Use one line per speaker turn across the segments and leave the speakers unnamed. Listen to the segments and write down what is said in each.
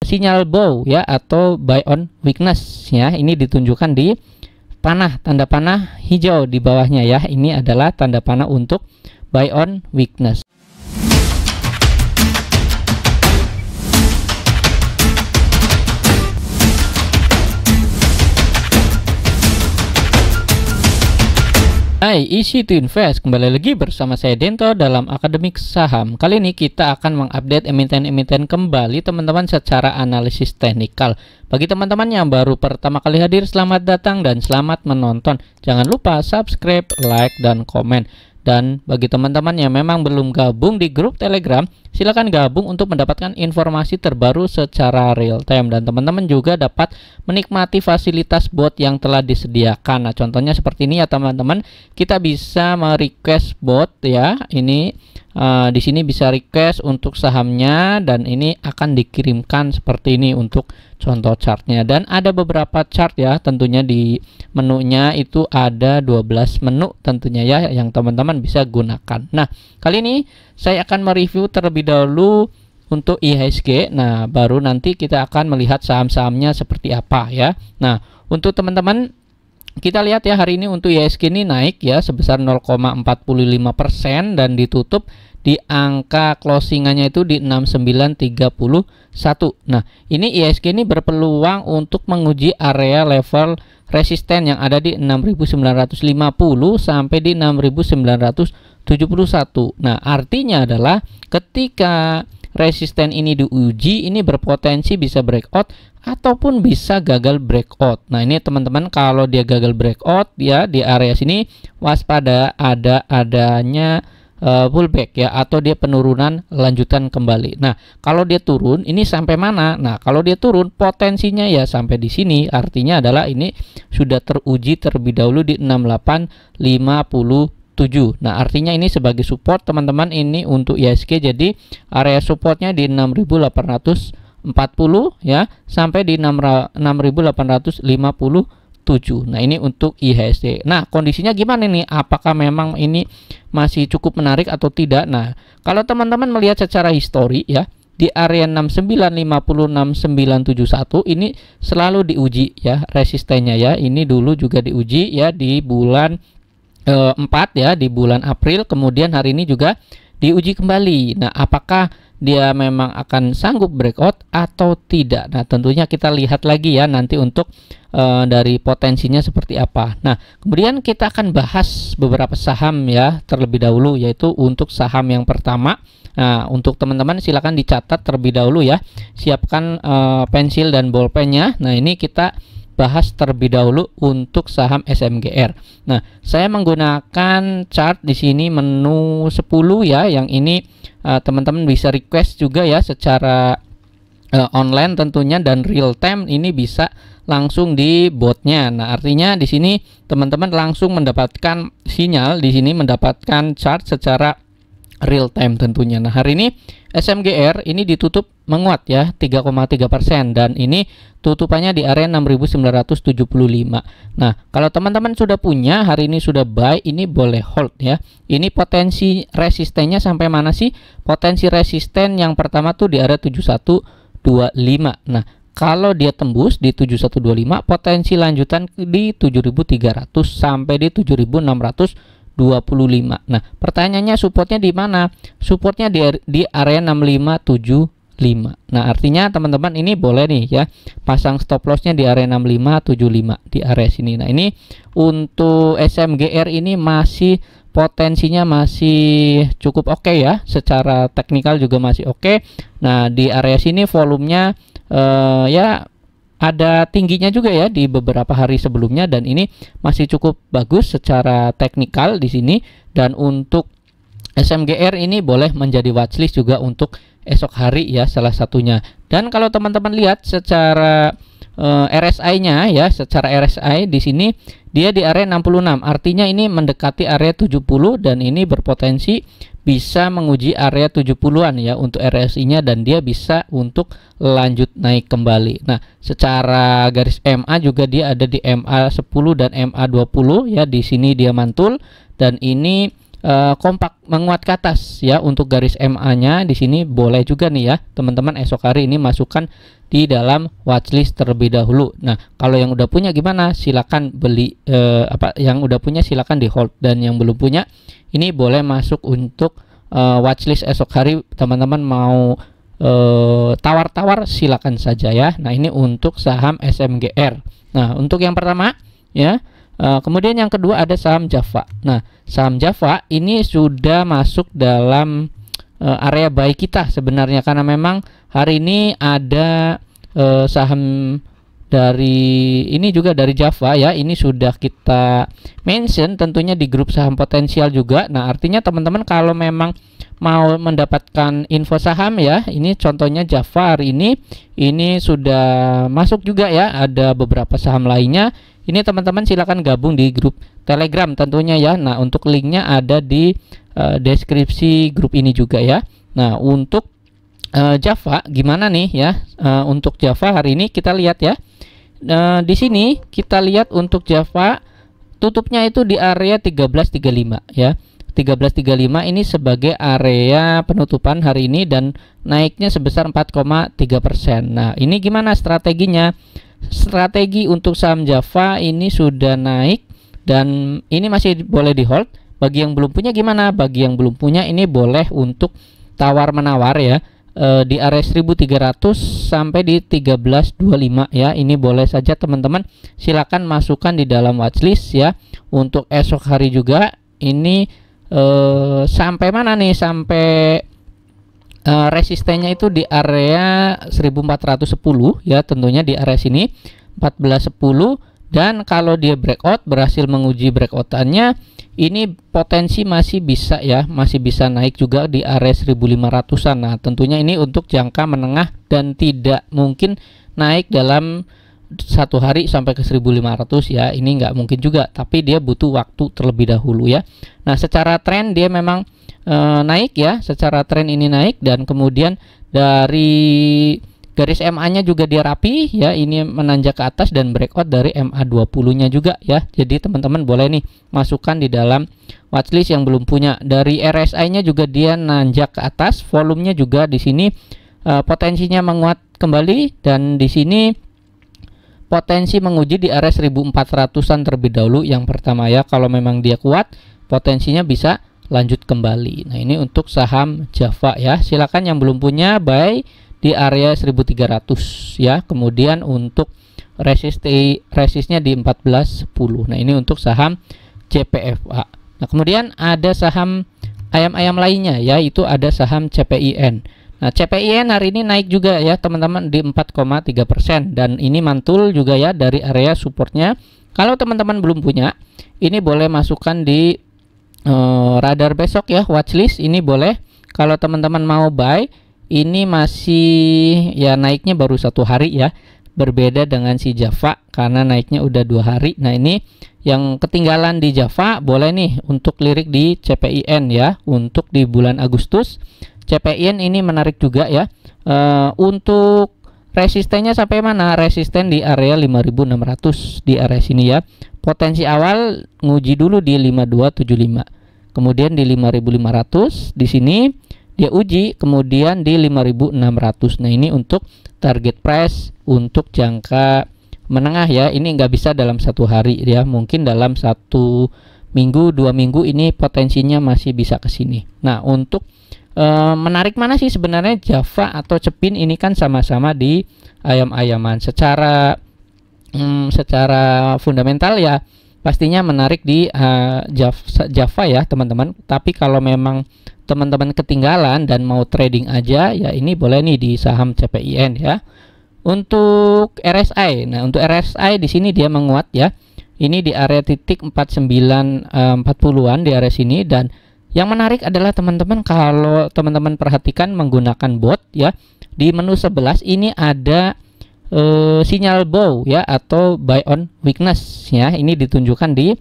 sinyal bow ya, atau buy on weakness ya. Ini ditunjukkan di panah, tanda panah hijau di bawahnya ya. Ini adalah tanda panah untuk buy on weakness. Hai, easy to invest. Kembali lagi bersama saya Dento dalam Akademik Saham. Kali ini kita akan mengupdate emiten-emiten kembali teman-teman secara analisis teknikal. Bagi teman-teman yang baru pertama kali hadir, selamat datang dan selamat menonton. Jangan lupa subscribe, like, dan komen. Dan bagi teman-teman yang memang belum gabung di grup Telegram, silakan gabung untuk mendapatkan informasi terbaru secara real time. Dan teman-teman juga dapat menikmati fasilitas bot yang telah disediakan. Nah, contohnya seperti ini ya teman-teman. Kita bisa merequest bot ya. Ini di sini bisa request untuk sahamnya dan ini akan dikirimkan seperti ini untuk contoh chartnya. Dan ada beberapa chart ya, tentunya di menunya itu ada 12 menu tentunya ya yang teman-teman bisa gunakan. Nah, kali ini saya akan mereview terlebih dahulu untuk IHSG. Nah, baru nanti kita akan melihat saham-sahamnya seperti apa ya. Nah, untuk teman-teman kita lihat ya, hari ini untuk IHSG ini naik ya sebesar 0,45% dan ditutup di angka closingannya itu di 6931. Nah, ini IHSG ini berpeluang untuk menguji area level resisten yang ada di 6950 sampai di 6971. Nah, artinya adalah ketika resisten ini diuji, ini berpotensi bisa breakout ataupun bisa gagal breakout. Nah, ini teman-teman kalau dia gagal breakout ya di area sini, waspada adanya pullback ya, atau dia penurunan lanjutan kembali. Nah, kalau dia turun ini sampai mana? Nah, kalau dia turun potensinya ya sampai di sini, artinya adalah ini sudah teruji terlebih dahulu di 6857. Nah, artinya ini sebagai support teman-teman ini untuk IHSG. Jadi area supportnya di 6840 ya sampai di 6857. Nah, ini untuk IHSG. Nah, kondisinya gimana nih? Apakah memang ini masih cukup menarik atau tidak? Nah, kalau teman-teman melihat secara histori ya, di area 6950 6971 ini selalu diuji ya resistennya ya. Ini dulu juga diuji ya di bulan 4 ya, di bulan April, kemudian hari ini juga diuji kembali. Nah, apakah dia memang akan sanggup breakout atau tidak? Nah, tentunya kita lihat lagi ya nanti untuk dari potensinya seperti apa. Nah, kemudian kita akan bahas beberapa saham ya terlebih dahulu, yaitu untuk saham yang pertama. Nah, untuk teman-teman silakan dicatat terlebih dahulu ya. Siapkan pensil dan bolpennya. Nah, ini kita bahas terlebih dahulu untuk saham SMGR. Nah, saya menggunakan chart di sini menu 10 ya, yang ini teman-teman bisa request juga ya secara online tentunya, dan real time ini bisa langsung di botnya. Nah, artinya di sini teman-teman langsung mendapatkan sinyal, di sini mendapatkan chart secara real time tentunya. Nah, hari ini SMGR ini ditutup menguat ya 3,3% dan ini tutupannya di area 6975. Nah, kalau teman-teman sudah punya, hari ini sudah buy, ini boleh hold ya. Ini potensi resistennya sampai mana sih? Potensi resisten yang pertama tuh di area 7125. Nah, kalau dia tembus di 7125, potensi lanjutan di 7300 sampai di 7625. Nah, pertanyaannya supportnya di mana? Supportnya di area 6575. Nah, artinya teman-teman ini boleh nih ya pasang stop lossnya di area 6575 di area sini. Nah, ini untuk SMGR ini masih potensinya masih cukup oke ya, secara teknikal juga masih oke. Nah, di area sini volumenya ya ada tingginya juga ya di beberapa hari sebelumnya, dan ini masih cukup bagus secara teknikal di sini. Dan untuk SMGR ini boleh menjadi watchlist juga untuk esok hari ya salah satunya. Dan kalau teman-teman lihat secara RSI-nya ya, secara RSI di sini dia di area 66. Artinya ini mendekati area 70 dan ini berpotensi bisa menguji area 70-an ya untuk RSI-nya, dan dia bisa untuk lanjut naik kembali. Nah, secara garis MA juga dia ada di MA 10 dan MA 20 ya, di sini dia mantul, dan ini kompak menguat ke atas ya. Untuk garis MA-nya di sini boleh juga nih ya teman-teman esok hari ini masukkan di dalam watchlist terlebih dahulu. Nah, kalau yang udah punya gimana? Silakan beli yang udah punya silakan di hold, dan yang belum punya ini boleh masuk untuk watchlist esok hari. Teman-teman mau tawar-tawar silakan saja ya. Nah, ini untuk saham SMGR. Nah, untuk yang pertama ya. Kemudian yang kedua ada saham Java. Nah, saham Java ini sudah masuk dalam area buy kita sebenarnya, karena memang hari ini ada saham dari ini juga dari Java ya. Ini sudah kita mention tentunya di grup saham potensial juga. Nah, artinya teman-teman kalau memang mau mendapatkan info saham ya, ini contohnya Java hari ini sudah masuk juga ya. Ada beberapa saham lainnya. Ini teman-teman silakan gabung di grup Telegram tentunya ya. Nah, untuk linknya ada di deskripsi grup ini juga ya. Nah, untuk Java gimana nih ya? Untuk Java hari ini kita lihat ya. Di sini kita lihat untuk Java tutupnya itu di area 1335 ya. 1335 ini sebagai area penutupan hari ini dan naiknya sebesar 4,3%. Nah, ini gimana strateginya? Strategi untuk saham Java ini sudah naik dan ini masih boleh di hold. Bagi yang belum punya gimana? Bagi yang belum punya ini boleh untuk tawar menawar ya, di area 1300 sampai di 1325 ya. Ini boleh saja teman-teman silakan masukkan di dalam watchlist ya. Untuk esok hari juga ini sampai mana nih? Sampai resistennya itu di area 1410 ya, tentunya di area sini 1410. Dan kalau dia breakout, berhasil menguji breakoutannya, ini potensi masih bisa ya, masih bisa naik juga di area 1500-an. Nah, tentunya ini untuk jangka menengah dan tidak mungkin naik dalam satu hari sampai ke 1500 ya. Ini nggak mungkin juga, tapi dia butuh waktu terlebih dahulu ya. Nah, secara tren dia memang naik ya, secara tren ini naik, dan kemudian dari garis MA-nya juga dia rapi ya, ini menanjak ke atas dan breakout dari MA20-nya juga ya. Jadi teman-teman boleh nih masukkan di dalam watchlist yang belum punya. Dari RSI-nya juga dia nanjak ke atas, volumenya juga di sini potensinya menguat kembali, dan di sini potensi menguji di area 1400-an terlebih dahulu yang pertama ya. Kalau memang dia kuat, potensinya bisa lanjut kembali. Nah, ini untuk saham Java ya. Silakan yang belum punya buy di area 1300 ya. Kemudian untuk resistnya di 1410. Nah, ini untuk saham JPFA. Nah, kemudian ada saham ayam-ayam lainnya ya, itu ada saham CPIN. Nah, CPIN hari ini naik juga ya teman-teman di 4,3%, dan ini mantul juga ya dari area supportnya. Kalau teman-teman belum punya, ini boleh masukkan di radar besok ya, watchlist ini boleh. Kalau teman-teman mau buy, ini masih ya naiknya baru satu hari ya, berbeda dengan si Java karena naiknya udah 2 hari. Nah, ini yang ketinggalan di Java boleh nih untuk lirik di CPIN ya. Untuk di bulan Agustus CPIN ini menarik juga ya. Untuk resistennya sampai mana? Resisten di area 5600 di area sini ya. Potensi awal nguji dulu di 5275. Kemudian di 5500 di sini dia uji, kemudian di 5600. Nah, ini untuk target price untuk jangka menengah ya. Ini nggak bisa dalam satu hari ya, mungkin dalam 1 minggu 2 minggu ini potensinya masih bisa ke sini. Nah, untuk menarik mana sih sebenarnya Java atau Cepin? Ini kan sama-sama di ayam-ayaman. Secara fundamental ya pastinya menarik di Java ya teman-teman. Tapi kalau memang teman-teman ketinggalan dan mau trading aja ya, ini boleh nih di saham CPIN ya. Untuk RSI, nah untuk RSI di sini dia menguat ya. Ini di area titik 4940-an di area sini. Dan yang menarik adalah teman-teman kalau teman-teman perhatikan menggunakan bot ya, di menu 11 ini ada sinyal bow ya atau buy on weakness ya. Ini ditunjukkan di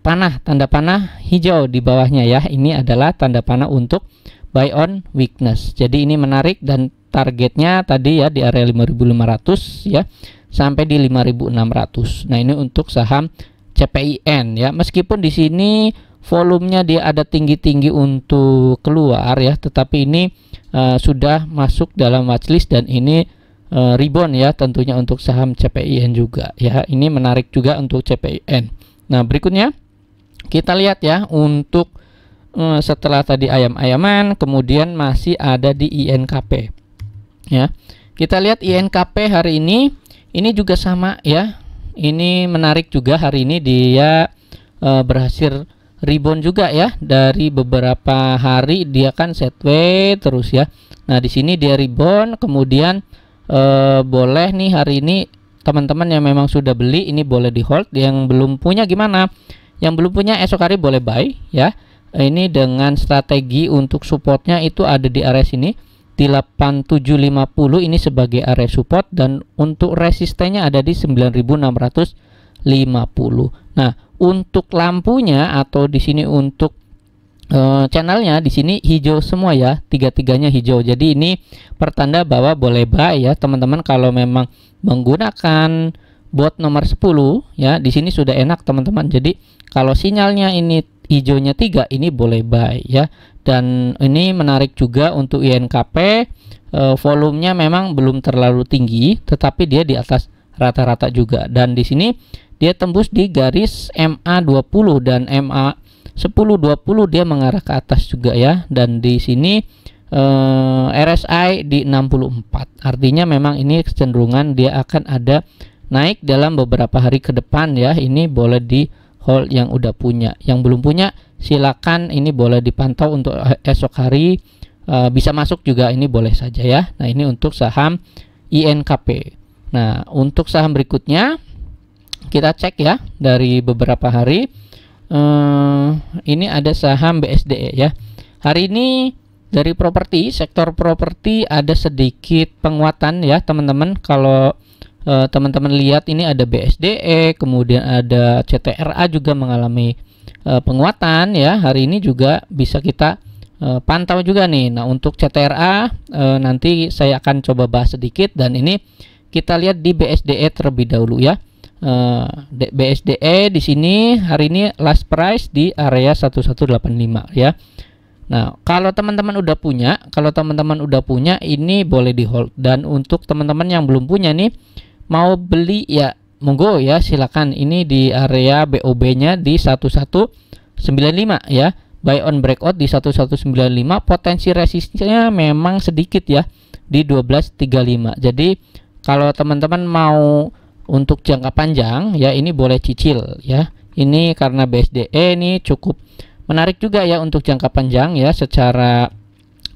panah, tanda panah hijau di bawahnya ya. Ini adalah tanda panah untuk buy on weakness. Jadi ini menarik, dan targetnya tadi ya di area 5500 ya sampai di 5600. Nah, ini untuk saham CPIN ya. Meskipun di sini volumenya dia ada tinggi-tinggi untuk keluar ya, tetapi ini sudah masuk dalam watchlist dan ini rebound ya, tentunya untuk saham CPIN juga ya. Ini menarik juga untuk CPIN. Nah, berikutnya kita lihat ya untuk setelah tadi ayam-ayaman, kemudian masih ada di INKP ya. Kita lihat INKP hari ini juga sama ya. Ini menarik juga, hari ini dia berhasil rebound juga ya, dari beberapa hari dia kan sideways terus ya. Nah, di sini dia rebound, kemudian boleh nih hari ini teman-teman yang memang sudah beli ini boleh di hold, yang belum punya gimana? Yang belum punya esok hari boleh buy ya. Ini dengan strategi untuk supportnya itu ada di area sini di 8750, ini sebagai area support, dan untuk resistennya ada di 9650. Nah, untuk lampunya atau di sini untuk channelnya di sini hijau semua ya, tiga-tiganya hijau. Jadi ini pertanda bahwa boleh buy ya teman-teman. Kalau memang menggunakan bot nomor 10 ya, di sini sudah enak teman-teman. Jadi kalau sinyalnya ini hijaunya 3, ini boleh buy ya. Dan ini menarik juga untuk INKP, volumenya memang belum terlalu tinggi, tetapi dia di atas rata-rata juga. Dan di sini dia tembus di garis MA20 dan MA1020, dia mengarah ke atas juga ya. Dan di sini RSI di 64. Artinya memang ini kecenderungan dia akan ada naik dalam beberapa hari ke depan ya. Ini boleh di hold yang udah punya. Yang belum punya silakan, ini boleh dipantau untuk esok hari, bisa masuk juga, ini boleh saja ya. Nah, ini untuk saham INKP. Nah, untuk saham berikutnya kita cek ya dari beberapa hari. Ini ada saham BSDE ya. Hari ini dari properti, sektor properti ada sedikit penguatan ya teman-teman. Kalau teman-teman lihat ini ada BSDE, kemudian ada CTRA juga mengalami penguatan ya. Hari ini juga bisa kita pantau juga nih. Nah, untuk CTRA nanti saya akan coba bahas sedikit, dan ini kita lihat di BSDE terlebih dahulu ya. BSDE di sini hari ini last price di area 1185 ya. Nah, kalau teman-teman udah punya, ini boleh di hold. Dan untuk teman-teman yang belum punya nih, mau beli ya monggo ya, silakan. Ini di area BOB-nya di 1195 ya. Buy on breakout di 1195, potensi resistnya memang sedikit ya di 1235. Jadi kalau teman-teman mau untuk jangka panjang ya, ini boleh cicil ya. Ini karena BSDE ini cukup menarik juga ya untuk jangka panjang ya, secara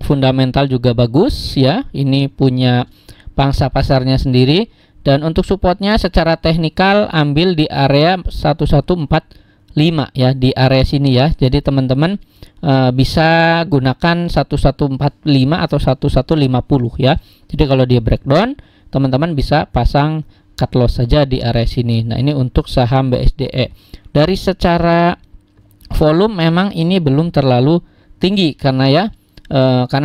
fundamental juga bagus ya. Ini punya pangsa pasarnya sendiri, dan untuk supportnya secara teknikal ambil di area 1145 ya, di area sini ya. Jadi teman-teman bisa gunakan 1145 atau 1150 ya. Jadi kalau dia breakdown, teman-teman bisa pasang cut loss saja di area sini. Nah, ini untuk saham BSDE. Dari secara volume memang ini belum terlalu tinggi karena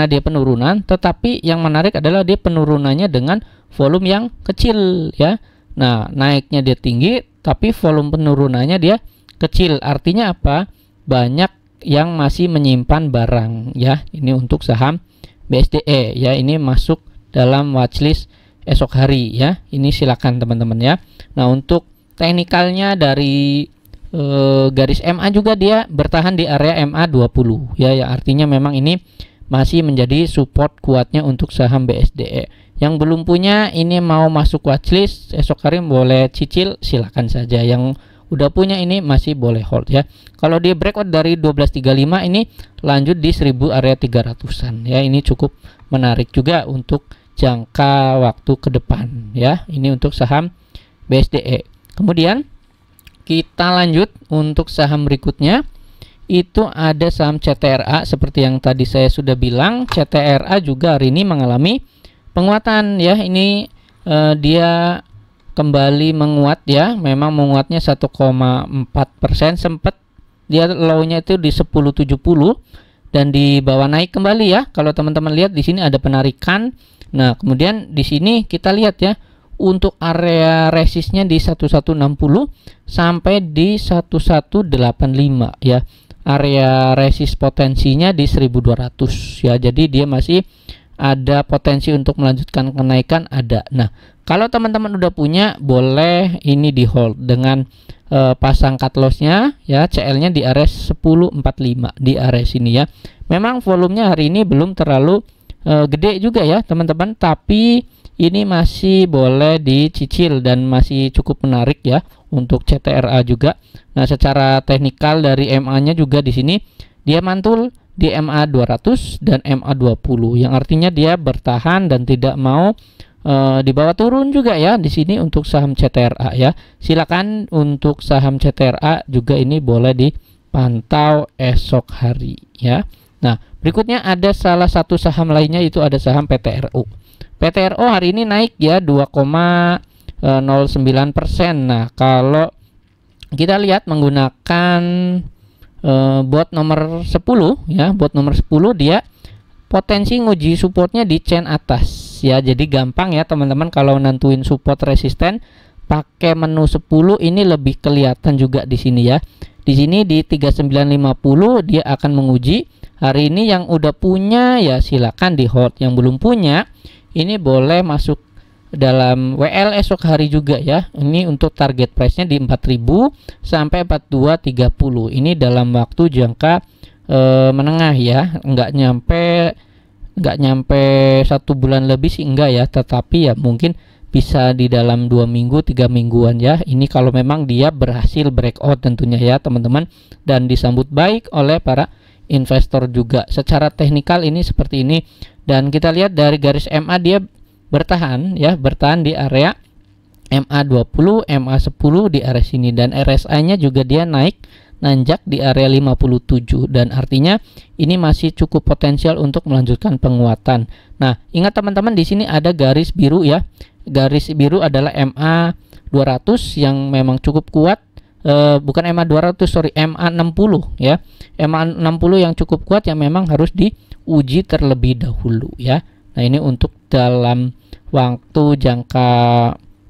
dia penurunan, tetapi yang menarik adalah dia penurunannya dengan volume yang kecil ya. Nah, naiknya dia tinggi tapi volume penurunannya dia kecil. Artinya apa? Banyak yang masih menyimpan barang ya. Ini untuk saham BSDE ya. Ini masuk dalam watchlist esok hari ya. Ini silakan teman-teman ya. Nah, untuk teknikalnya dari garis MA juga dia bertahan di area MA20 ya, ya, artinya memang ini masih menjadi support kuatnya untuk saham BSDE. Yang belum punya ini mau masuk watchlist esok hari boleh cicil, silakan saja. Yang udah punya ini masih boleh hold ya. Kalau dia breakout dari 1235 ini lanjut di 1000 area 300-an ya. Ini cukup menarik juga untuk jangka waktu ke depan ya. Ini untuk saham BSDE. Kemudian kita lanjut untuk saham berikutnya, itu ada saham CTRA. Seperti yang tadi saya sudah bilang, CTRA juga hari ini mengalami penguatan ya. Ini dia kembali menguat ya. Memang menguatnya 1,4%, sempat dia low-nya itu di 1070 dan di bawah naik kembali ya. Kalau teman-teman lihat di sini ada penarikan. Nah, kemudian di sini kita lihat ya, untuk area resistnya di 1160 sampai di 1185 ya. area resist potensinya di 1200 ya. Jadi dia masih ada potensi untuk melanjutkan kenaikan, ada. Nah, kalau teman-teman udah punya, boleh ini di hold dengan pasang cut lossnya ya, CL-nya di area 1045 di area sini ya. Memang volumenya hari ini belum terlalu gede juga ya teman-teman, tapi ini masih boleh dicicil dan masih cukup menarik ya untuk CTRA juga. Nah, secara teknikal dari MA-nya juga di sini dia mantul di MA 200 dan MA 20 yang artinya dia bertahan dan tidak mau dibawa turun juga ya di sini untuk saham CTRA ya. Silakan untuk saham CTRA juga ini boleh dipantau esok hari ya. Nah, berikutnya ada salah satu saham lainnya, itu ada saham PTRO. PTRO hari ini naik ya 2,09%. Nah, kalau kita lihat menggunakan bot nomor 10 ya, bot nomor 10 dia potensi nguji supportnya di chain atas ya. Jadi gampang ya teman-teman kalau nentuin support resisten pakai menu 10 ini lebih kelihatan juga di sini ya. Di sini di 3950 dia akan menguji. Hari ini yang udah punya ya silakan di hold, yang belum punya ini boleh masuk dalam WL esok hari juga ya. Ini untuk target price-nya di 4000 sampai 4230. Ini dalam waktu jangka menengah ya, nggak nyampe 1 bulan lebih sih enggak ya, tetapi ya mungkin bisa di dalam 2 minggu 3 mingguan ya. Ini kalau memang dia berhasil breakout tentunya ya teman-teman, dan disambut baik oleh para investor juga. Secara teknikal ini seperti ini, dan kita lihat dari garis MA dia bertahan ya, bertahan di area MA 20, MA 10 di area sini, dan RSI-nya juga dia naik nanjak di area 57, dan artinya ini masih cukup potensial untuk melanjutkan penguatan. Nah, ingat teman-teman di sini ada garis biru ya. Garis biru adalah MA 200 yang memang cukup kuat. Bukan MA 200, sorry, MA 60 ya. MA 60 yang cukup kuat yang memang harus diuji terlebih dahulu ya. Nah, ini untuk dalam waktu jangka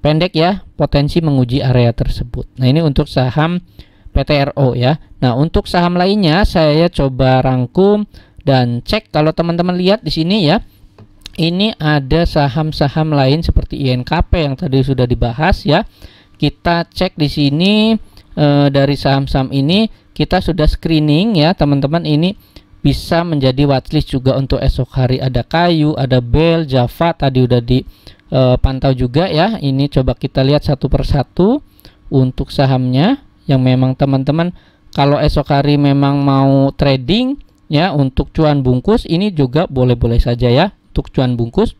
pendek ya, potensi menguji area tersebut. Nah, ini untuk saham PTRO ya. Nah, untuk saham lainnya saya coba rangkum dan cek. Kalau teman-teman lihat di sini ya, ini ada saham-saham lain seperti INKP yang tadi sudah dibahas ya. Kita cek di sini dari saham-saham ini kita sudah screening ya teman-teman. Ini bisa menjadi watchlist juga untuk esok hari. Ada Kayu, ada Bell, Java tadi udah dipantau juga ya. Ini coba kita lihat satu persatu untuk sahamnya yang memang teman-teman kalau esok hari memang mau trading ya untuk cuan bungkus, ini juga boleh-boleh saja ya untuk cuan bungkus.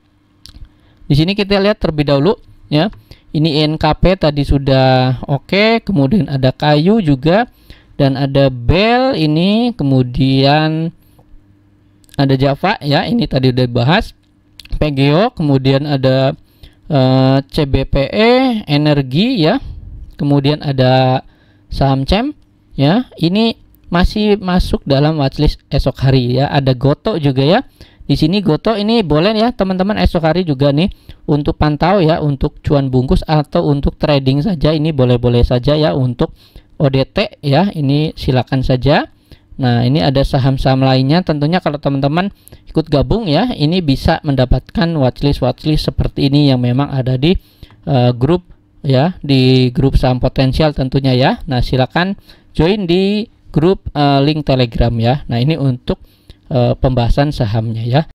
Di sini kita lihat terlebih dahulu ya. Ini INKP tadi sudah oke, kemudian ada Kayu juga, dan ada Bell ini, kemudian ada Java ya, ini tadi udah dibahas. PGO, kemudian ada CBPE Energi ya, kemudian ada saham CEM ya, ini masih masuk dalam watchlist esok hari ya. Ada Goto juga ya. Di sini Goto ini boleh ya teman-teman esok hari juga nih untuk pantau ya, untuk cuan bungkus atau untuk trading saja ini boleh-boleh saja ya. Untuk ODT ya, ini silakan saja. Nah, ini ada saham-saham lainnya tentunya kalau teman-teman ikut gabung ya, ini bisa mendapatkan watchlist seperti ini yang memang ada di grup ya, di grup saham potensial tentunya ya. Nah, silakan join di grup link Telegram ya. Nah, ini untuk pembahasan sahamnya ya.